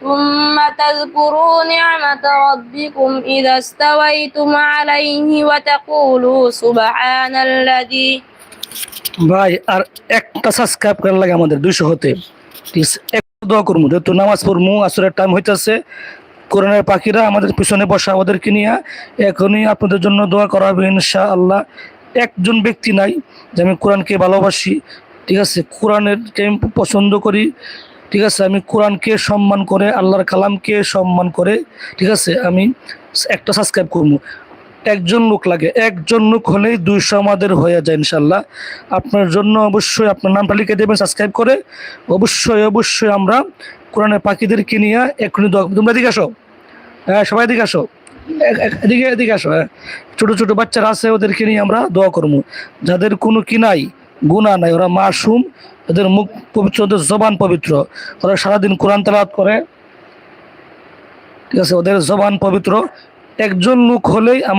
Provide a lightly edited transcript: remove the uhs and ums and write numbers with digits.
ثم تذكروا نعمة ربكم إذا استويتم عليه وتقولوا سبحان الذي ভাই আর একটা সাবস্ক্রাইব করার লাগে আমাদের 200 হতে ঠিক আছে। একটা দোয়া করবো, যেহেতু নামাজ পড়বো, আসরের টাইম হইতেছে, কোরআনের পাখিরা আমাদের পিছনে বসা, ওদেরকে নিয়ে এখনই আপনাদের জন্য দোয়া করা হবে ইনশাআল্লাহ। একজন ব্যক্তি নাই যে আমি কোরআনকে ভালোবাসি, ঠিক আছে, কোরআনকে আমি পছন্দ করি, ঠিক আছে, আমি কোরআনকে সম্মান করে, আল্লাহর কালামকে সম্মান করে, ঠিক আছে, আমি একটা সাবস্ক্রাইব করবো। একজন লোক লাগে, একজন লোক হলেই 200 আমাদের হয়ে যায় ইনশাল্লাহ। আপনার জন্য অবশ্যই আপনার নামটা লিখে দেবেন সাবস্ক্রাইব করে। অবশ্যই আমরা কোরআনের পাখিদেরকে নিয়ে এক্ষুনি দোয়া, তোমরা এদিকে আসো, হ্যাঁ সবাই এদিকে আসো, এদিকে আসো, হ্যাঁ ছোটো ছোটো বাচ্চারা আছে, ওদেরকে নিয়ে আমরা দোয়া করবো। যাদের কোনো কি নাই, গুনাহ নাই, ওরা মাসুম, ওদের মুখ পবিত্র, ওদের জবান পবিত্র, ওরা সারাদিন কোরআন তেলাওয়াত করে, ঠিক আছে, ওদের জবান পবিত্র। একজন লোক হলেই আমার